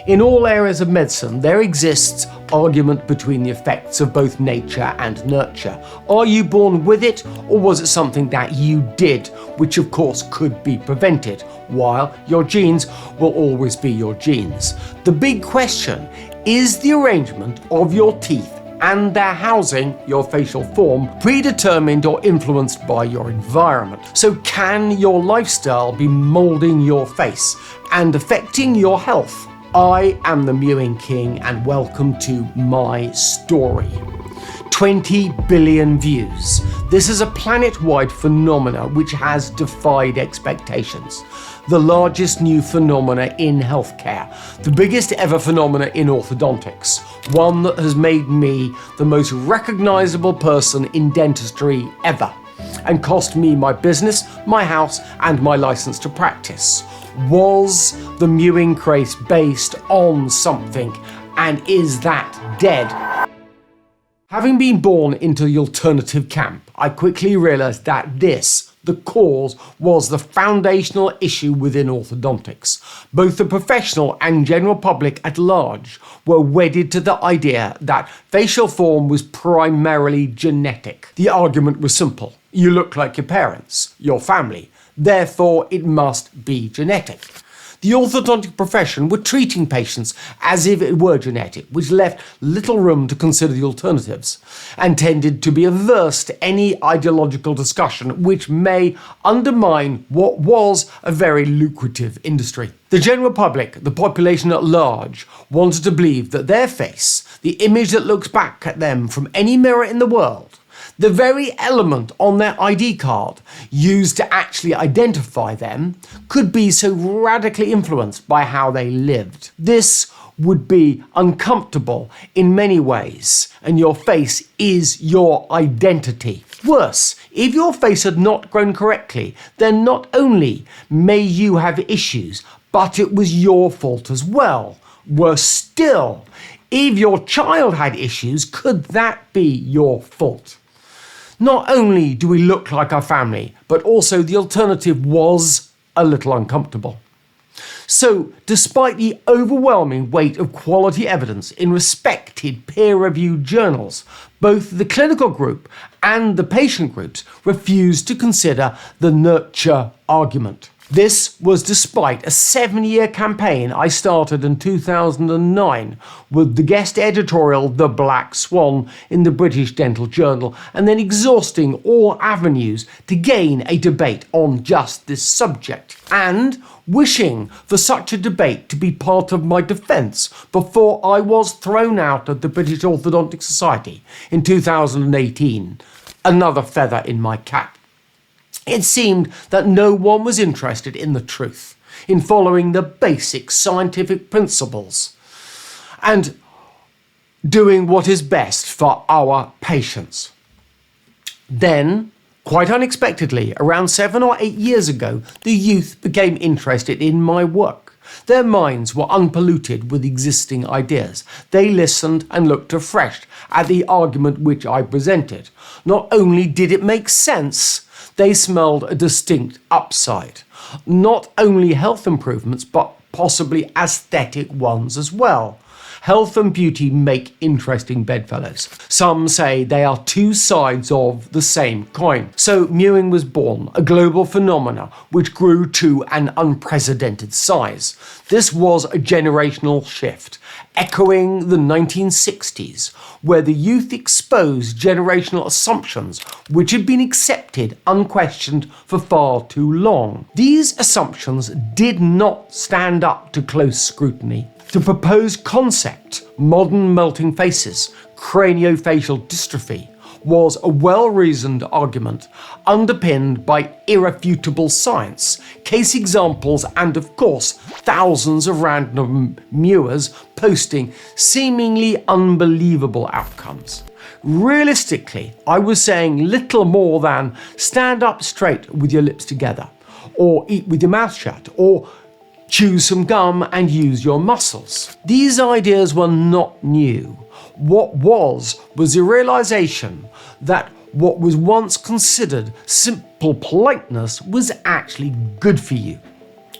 In all areas of medicine, there exists argument between the effects of both nature and nurture. Are you born with it, or was it something that you did, which of course could be prevented, while your genes will always be your genes? The big question is the arrangement of your teeth and their housing, your facial form, predetermined or influenced by your environment. So can your lifestyle be molding your face and affecting your health? I am the Mewing King and welcome to my story. 20 billion views. This is a planet-wide phenomena which has defied expectations. The largest new phenomena in healthcare, the biggest ever phenomena in orthodontics, one that has made me the most recognizable person in dentistry ever, and cost me my business, my house, and my license to practice. Was the mewing craze based on something, and is that dead? Having been born into the alternative camp, I quickly realised that this, the cause, was the foundational issue within orthodontics. Both the professional and general public at large were wedded to the idea that facial form was primarily genetic. The argument was simple. You look like your parents, your family, therefore it must be genetic. The orthodontic profession were treating patients as if it were genetic, which left little room to consider the alternatives, and tended to be averse to any ideological discussion which may undermine what was a very lucrative industry. The general public, the population at large, wanted to believe that their face, the image that looks back at them from any mirror in the world, the very element on their ID card used to actually identify them, could be so radically influenced by how they lived. This would be uncomfortable in many ways, and your face is your identity. Worse, if your face had not grown correctly, then not only may you have issues, but it was your fault as well. Worse still, if your child had issues, could that be your fault? Not only do we look like our family, but also the alternative was a little uncomfortable. So, despite the overwhelming weight of quality evidence in respected peer-reviewed journals, both the clinical group and the patient groups refused to consider the nurture argument. This was despite a 7-year campaign I started in 2009 with the guest editorial The Black Swan in the British Dental Journal, and then exhausting all avenues to gain a debate on just this subject, and wishing for such a debate to be part of my defence before I was thrown out of the British Orthodontic Society in 2018. Another feather in my cap. It seemed that no one was interested in the truth, in following the basic scientific principles, and doing what is best for our patients. Then, quite unexpectedly, around 7 or 8 years ago, the youth became interested in my work. Their minds were unpolluted with existing ideas. They listened and looked afresh at the argument which I presented. Not only did it make sense, they smelled a distinct upside. Not only health improvements, but possibly aesthetic ones as well. Health and beauty make interesting bedfellows. Some say they are two sides of the same coin. So mewing was born, a global phenomena which grew to an unprecedented size. This was a generational shift, echoing the 1960s, where the youth exposed generational assumptions which had been accepted unquestioned for far too long. These assumptions did not stand up to close scrutiny. The proposed concept, modern melting faces, craniofacial dystrophy, was a well-reasoned argument underpinned by irrefutable science, case examples, and of course thousands of random mewers posting seemingly unbelievable outcomes. Realistically, I was saying little more than stand up straight with your lips together, or eat with your mouth shut, or chew some gum and use your muscles. These ideas were not new. What was the realization that what was once considered simple politeness was actually good for you.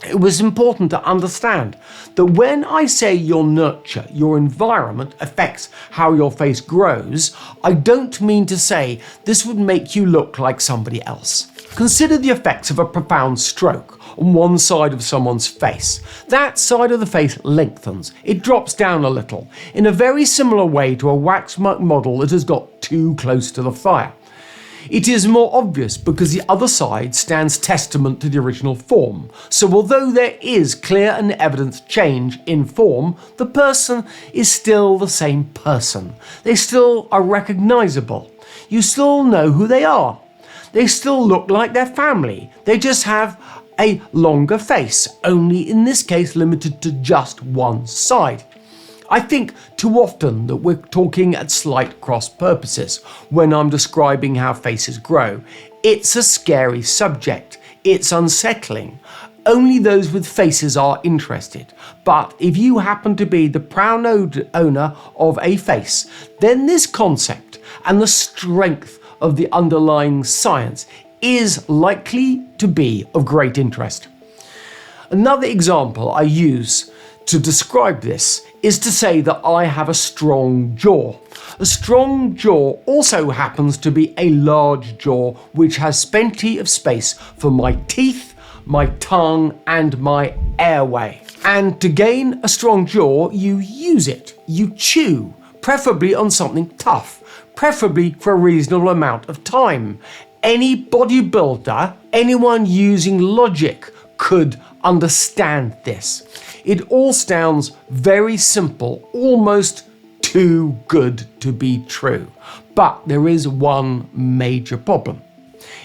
It was important to understand that when I say your nurture, your environment affects how your face grows, I don't mean to say this would make you look like somebody else. Consider the effects of a profound stroke on one side of someone's face. That side of the face lengthens, it drops down a little, in a very similar way to a wax model that has got too close to the fire. It is more obvious because the other side stands testament to the original form. So although there is clear and evident change in form, the person is still the same person. They still are recognizable. You still know who they are. They still look like their family. They just have a longer face, only in this case limited to just one side. I think too often that we're talking at slight cross purposes when I'm describing how faces grow. It's a scary subject. It's unsettling. Only those with faces are interested. But if you happen to be the proud owner of a face, then this concept and the strength of the underlying science is likely to be of great interest. Another example I use to describe this is to say that I have a strong jaw. A strong jaw also happens to be a large jaw which has plenty of space for my teeth, my tongue and my airway. And to gain a strong jaw, you use it. You chew, preferably on something tough, preferably for a reasonable amount of time. Any bodybuilder, anyone using logic could understand this. It all sounds very simple, almost too good to be true. But there is one major problem.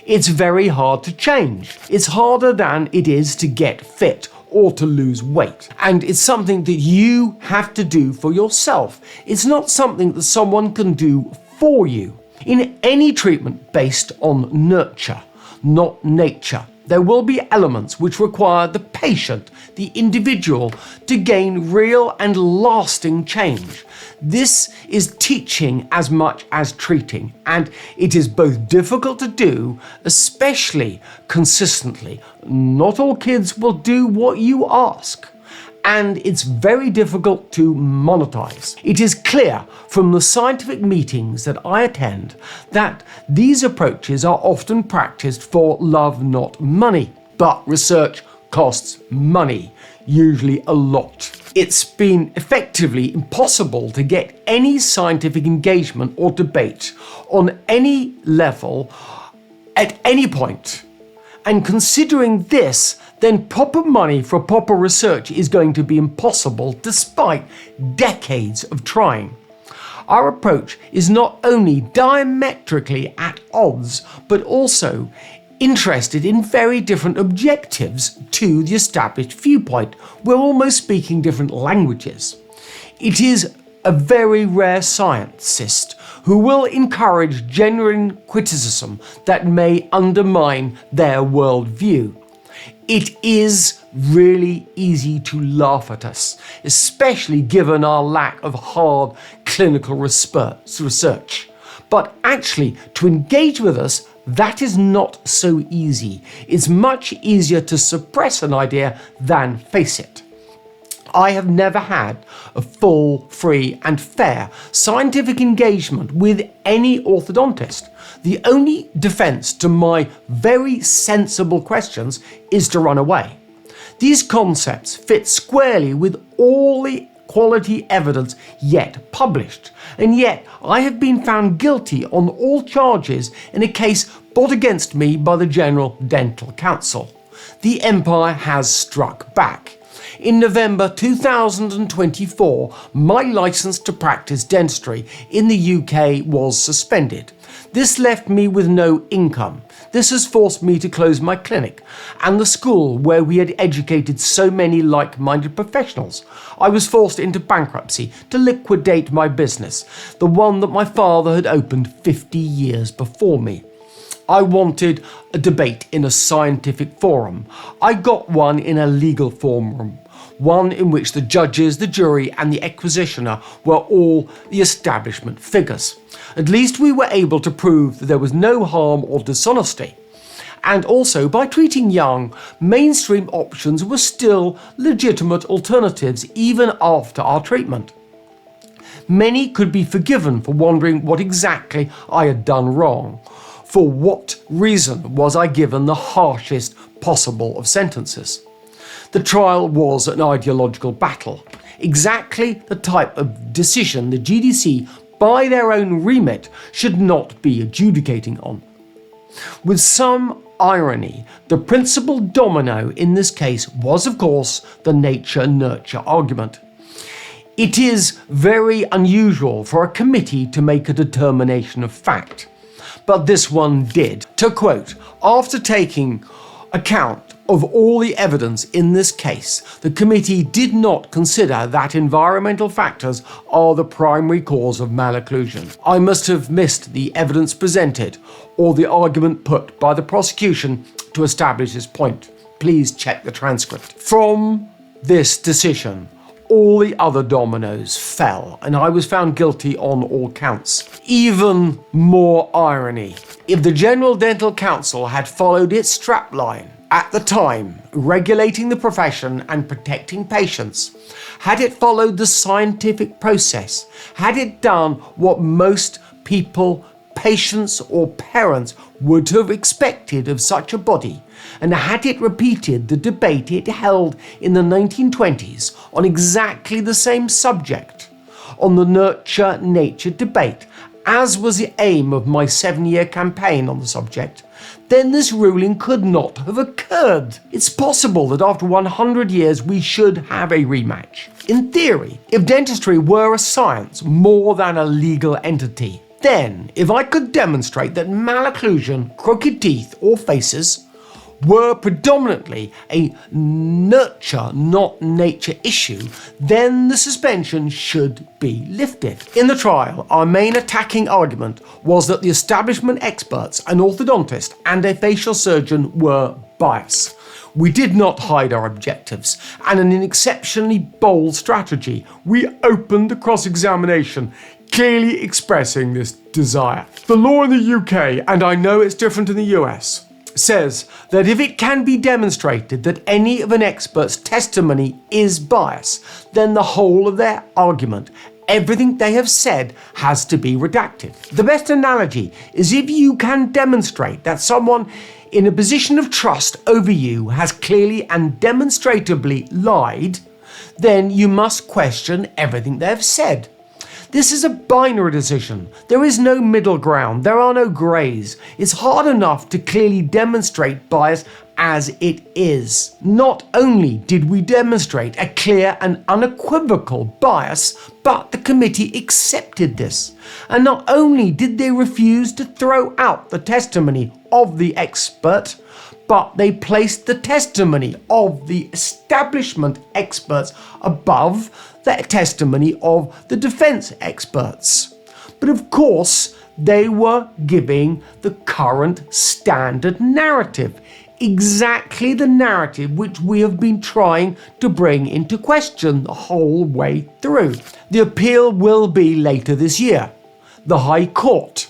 It's very hard to change. It's harder than it is to get fit or to lose weight. And it's something that you have to do for yourself. It's not something that someone can do for you. In any treatment based on nurture, not nature, there will be elements which require the patient, the individual, to gain real and lasting change. This is teaching as much as treating, and it is both difficult to do, especially consistently. Not all kids will do what you ask, and it's very difficult to monetize. It is clear from the scientific meetings that I attend that these approaches are often practiced for love, not money. But research costs money, usually a lot. It's been effectively impossible to get any scientific engagement or debate on any level at any point. And considering this, then proper money for proper research is going to be impossible despite decades of trying. Our approach is not only diametrically at odds, but also interested in very different objectives to the established viewpoint. We're almost speaking different languages. It is a very rare scientist who will encourage genuine criticism that may undermine their worldview. It is really easy to laugh at us, especially given our lack of hard clinical research. But actually, to engage with us, that is not so easy. It's much easier to suppress an idea than face it. I have never had a full, free and fair scientific engagement with any orthodontist. The only defense to my very sensible questions is to run away. These concepts fit squarely with all the quality evidence yet published, and yet I have been found guilty on all charges in a case brought against me by the General Dental Council. The empire has struck back. In November 2024, my license to practice dentistry in the UK was suspended. This left me with no income. This has forced me to close my clinic and the school where we had educated so many like-minded professionals. I was forced into bankruptcy to liquidate my business, the one that my father had opened 50 years before me. I wanted a debate in a scientific forum. I got one in a legal forum, one in which the judges, the jury and the executioner were all the establishment figures. At least we were able to prove that there was no harm or dishonesty. And also, by treating young, mainstream options were still legitimate alternatives even after our treatment. Many could be forgiven for wondering what exactly I had done wrong. For what reason was I given the harshest possible of sentences? The trial was an ideological battle, exactly the type of decision the GDC, by their own remit, should not be adjudicating on. With some irony, the principal domino in this case was, of course, the nature-nurture argument. It is very unusual for a committee to make a determination of fact, but this one did. To quote, after taking account of all the evidence in this case, the committee did not consider that environmental factors are the primary cause of malocclusion. I must have missed the evidence presented or the argument put by the prosecution to establish this point. Please check the transcript. From this decision, all the other dominoes fell, and I was found guilty on all counts. Even more irony. If the General Dental Council had followed its strapline at the time, regulating the profession and protecting patients, had it followed the scientific process, had it done what most people, patients or parents would have expected of such a body, and had it repeated the debate it held in the 1920s on exactly the same subject, on the nurture-nature debate, as was the aim of my 7-year campaign on the subject, then this ruling could not have occurred. It's possible that after 100 years we should have a rematch. In theory, if dentistry were a science more than a legal entity, then if I could demonstrate that malocclusion, crooked teeth or faces were predominantly a nurture, not nature issue, then the suspension should be lifted. In the trial, our main attacking argument was that the establishment experts, an orthodontist and a facial surgeon, were biased. We did not hide our objectives, and in an exceptionally bold strategy, we opened the cross-examination, clearly expressing this desire. The law in the UK, and I know it's different in the US, says that if it can be demonstrated that any of an expert's testimony is biased, then the whole of their argument, everything they have said, has to be redacted. The best analogy is if you can demonstrate that someone in a position of trust over you has clearly and demonstrably lied, then you must question everything they have said. This is a binary decision. There is no middle ground. There are no greys. It's hard enough to clearly demonstrate bias as it is. Not only did we demonstrate a clear and unequivocal bias, but the committee accepted this. And not only did they refuse to throw out the testimony of the expert, but they placed the testimony of the establishment experts above the testimony of the defense experts. But of course, they were giving the current standard narrative, exactly the narrative which we have been trying to bring into question the whole way through. The appeal will be later this year, the High Court.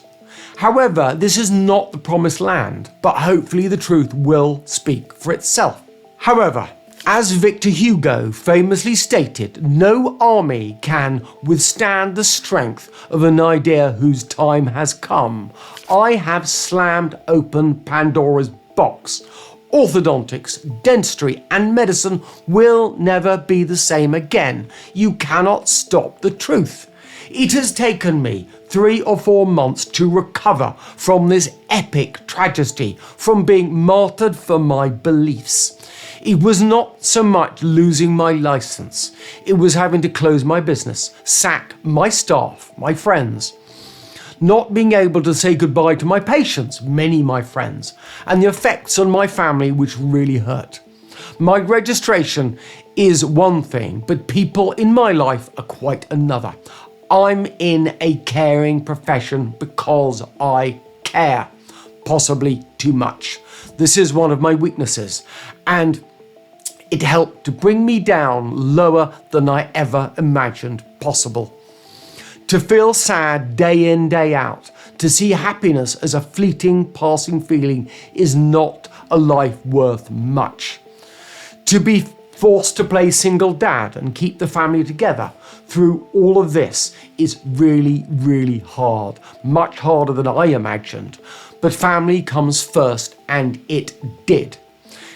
However, this is not the promised land, but hopefully the truth will speak for itself. However, as Victor Hugo famously stated, no army can withstand the strength of an idea whose time has come. I have slammed open Pandora's box. Orthodontics, dentistry and medicine will never be the same again. You cannot stop the truth. It has taken me 3 or 4 months to recover from this epic tragedy, from being martyred for my beliefs. It was not so much losing my license. It was having to close my business, sack my staff, my friends, not being able to say goodbye to my patients, many my friends, and the effects on my family which really hurt. My registration is one thing, but people in my life are quite another. I'm in a caring profession because I care, possibly too much. This is one of my weaknesses, and it helped to bring me down lower than I ever imagined possible. To feel sad day in, day out, to see happiness as a fleeting, passing feeling is not a life worth much. To be forced to play single dad and keep the family together through all of this is really, really hard. Much harder than I imagined. But family comes first, and it did.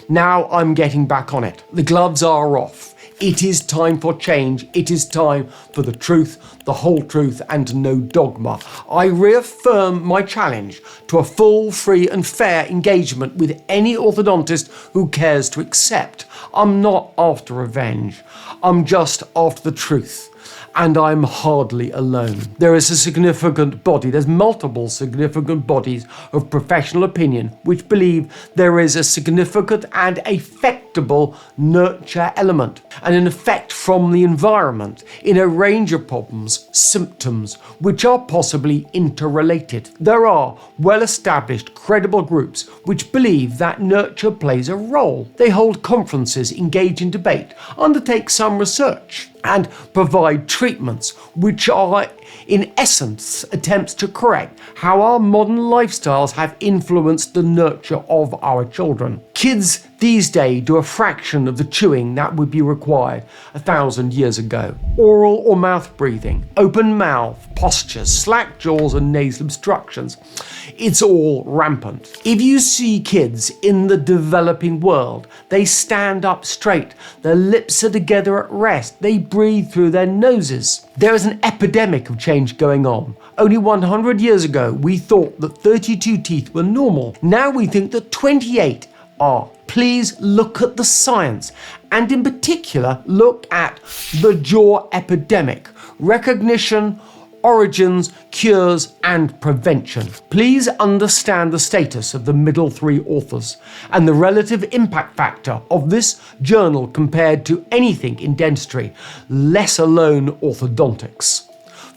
Now I'm getting back on it. The gloves are off. It is time for change. It is time for the truth, the whole truth, and no dogma. I reaffirm my challenge to a full, free and fair engagement with any orthodontist who cares to accept. I'm not after revenge. I'm just after the truth. And I'm hardly alone. There is a significant body, there's multiple significant bodies of professional opinion which believe there is a significant and affectable nurture element and an effect from the environment in a range of problems, symptoms, which are possibly interrelated. There are well-established, credible groups which believe that nurture plays a role. They hold conferences, engage in debate, undertake some research, and provide treatments which are in essence attempts to correct how our modern lifestyles have influenced the nurture of our children. Kids these days do a fraction of the chewing that would be required 1,000 years ago. Oral or mouth breathing, open mouth, postures, slack jaws and nasal obstructions. It's all rampant. If you see kids in the developing world, they stand up straight, their lips are together at rest, they breathe through their noses. There is an epidemic of change going on. Only 100 years ago, we thought that 32 teeth were normal. Now we think that 28 are. Please look at the science, and in particular, look at the jaw epidemic, recognition, origins, cures, and prevention. Please understand the status of the middle three authors and the relative impact factor of this journal compared to anything in dentistry, let alone orthodontics.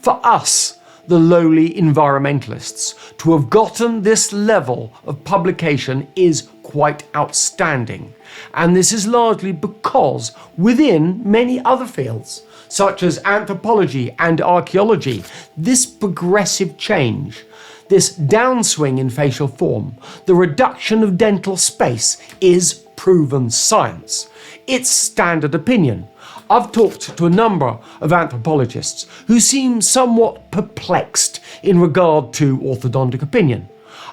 For us, the lowly environmentalists, to have gotten this level of publication is quite outstanding. And this is largely because within many other fields, such as anthropology and archaeology, this progressive change, this downswing in facial form, the reduction of dental space is proven science. It's standard opinion. I've talked to a number of anthropologists who seem somewhat perplexed in regard to orthodontic opinion.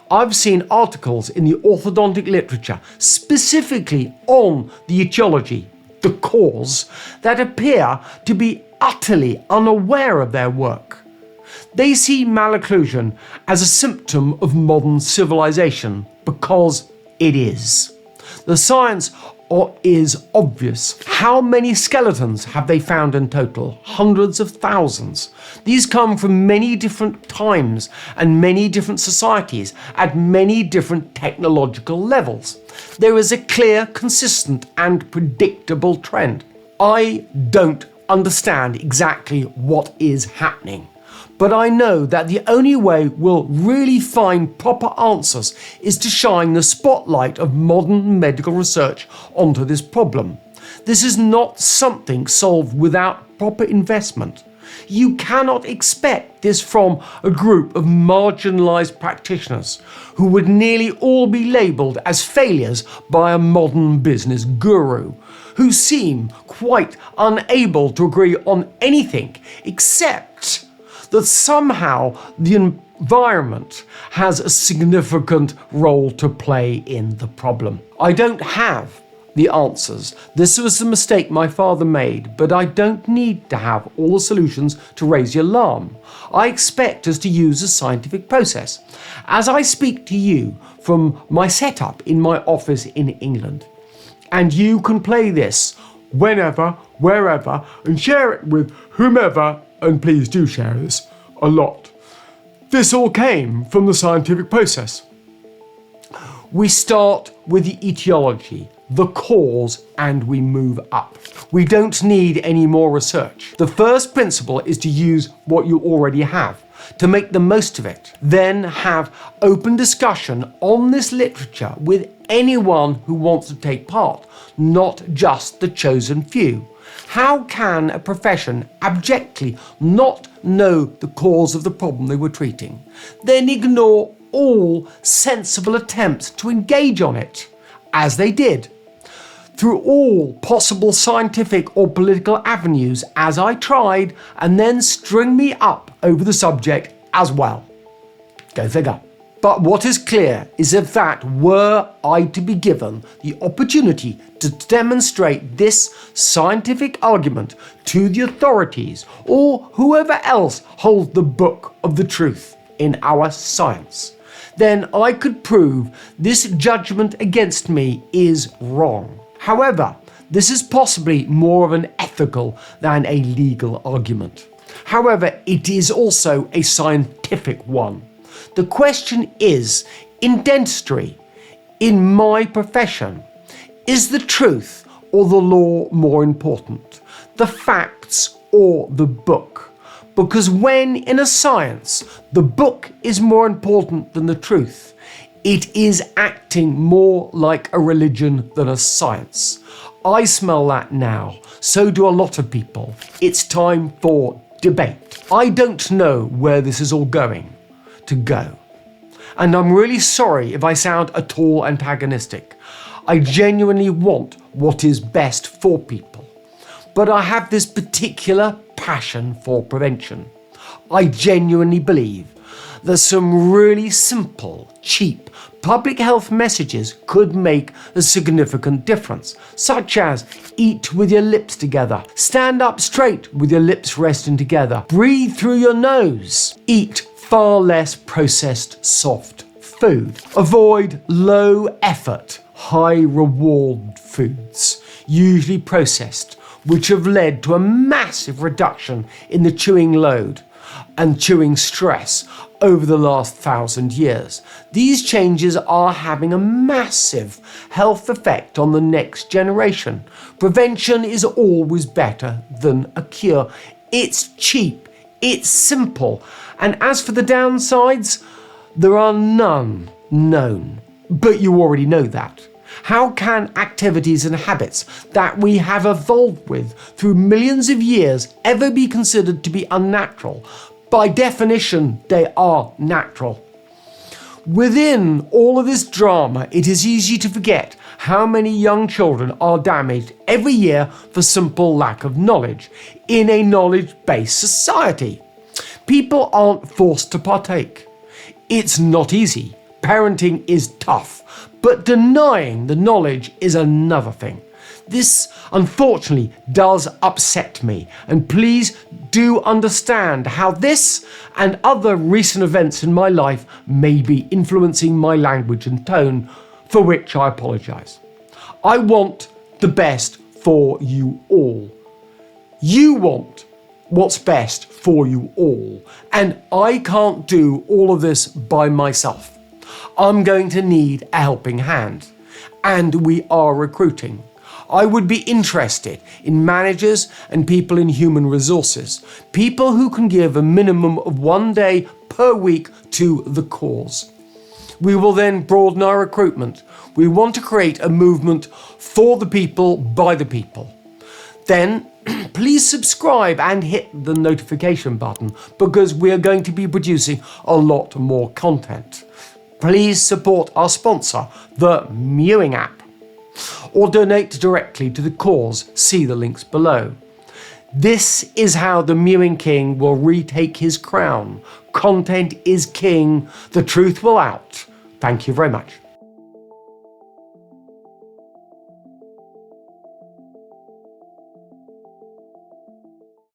I've seen articles in the orthodontic literature specifically on the etiology, the cause, that appear to be utterly unaware of their work. They see malocclusion as a symptom of modern civilization because it is. The science is obvious. How many skeletons have they found in total? Hundreds of thousands. These come from many different times and many different societies at many different technological levels. There is a clear, consistent and predictable trend. I don't understand exactly what is happening, but I know that the only way we'll really find proper answers is to shine the spotlight of modern medical research onto this problem. This is not something solved without proper investment. You cannot expect this from a group of marginalised practitioners who would nearly all be labelled as failures by a modern business guru, who seem quite unable to agree on anything except that somehow the environment has a significant role to play in the problem. I don't have the answers. This was the mistake my father made, but I don't need to have all the solutions to raise the alarm. I expect us to use a scientific process. As I speak to you from my setup in my office in England, and you can play this whenever, wherever, and share it with whomever, and please do share this a lot. This all came from the scientific process. We start with the etiology, the cause, and we move up. We don't need any more research. The first principle is to use what you already have, to make the most of it. Then have open discussion on this literature with anyone who wants to take part, not just the chosen few. How can a profession abjectly not know the cause of the problem they were treating, then ignore all sensible attempts to engage on it? as they did, through all possible scientific or political avenues as I tried, and then string me up over the subject as well. Go figure. But what is clear is that were I to be given the opportunity to demonstrate this scientific argument to the authorities or whoever else holds the book of the truth in our science, then I could prove this judgment against me is wrong. However, this is possibly more of an ethical than a legal argument. However, it is also a scientific one. The question is, in dentistry, in my profession, is the truth or the law more important? The facts or the book? Because when in a science, the book is more important than the truth, it is acting more like a religion than a science. I smell that now. So do a lot of people. It's time for debate. I don't know where this is all going to go. And I'm really sorry if I sound at all antagonistic. I genuinely want what is best for people. But I have this particular passion for prevention. I genuinely believe that some really simple, cheap public health messages could make a significant difference, such as eat with your lips together, stand up straight with your lips resting together, breathe through your nose, eat far less processed soft food, avoid low effort, high reward foods, usually processed, which have led to a massive reduction in the chewing load and chewing stress over the last 1,000 years. These changes are having a massive health effect on the next generation. Prevention is always better than a cure. It's cheap, it's simple, and as for the downsides, there are none known. But you already know that. How can activities and habits that we have evolved with through millions of years ever be considered to be unnatural? By definition, they are natural. Within all of this drama, it is easy to forget how many young children are damaged every year for simple lack of knowledge in a knowledge-based society. People aren't forced to partake. It's not easy. Parenting is tough, but denying the knowledge is another thing. This, unfortunately, does upset me, and please do understand how this and other recent events in my life may be influencing my language and tone, for which I apologise. I want the best for you all. You want what's best for you all, and I can't do all of this by myself. I'm going to need a helping hand, and we are recruiting. I would be interested in managers and people in human resources, people who can give a minimum of 1 day per week to the cause. We will then broaden our recruitment. We want to create a movement for the people, by the people. Then please subscribe and hit the notification button, because we are going to be producing a lot more content. Please support our sponsor, the Mewing app, or donate directly to the cause. See the links below. This is how the Mewing King will retake his crown. Content is king. The truth will out. Thank you very much.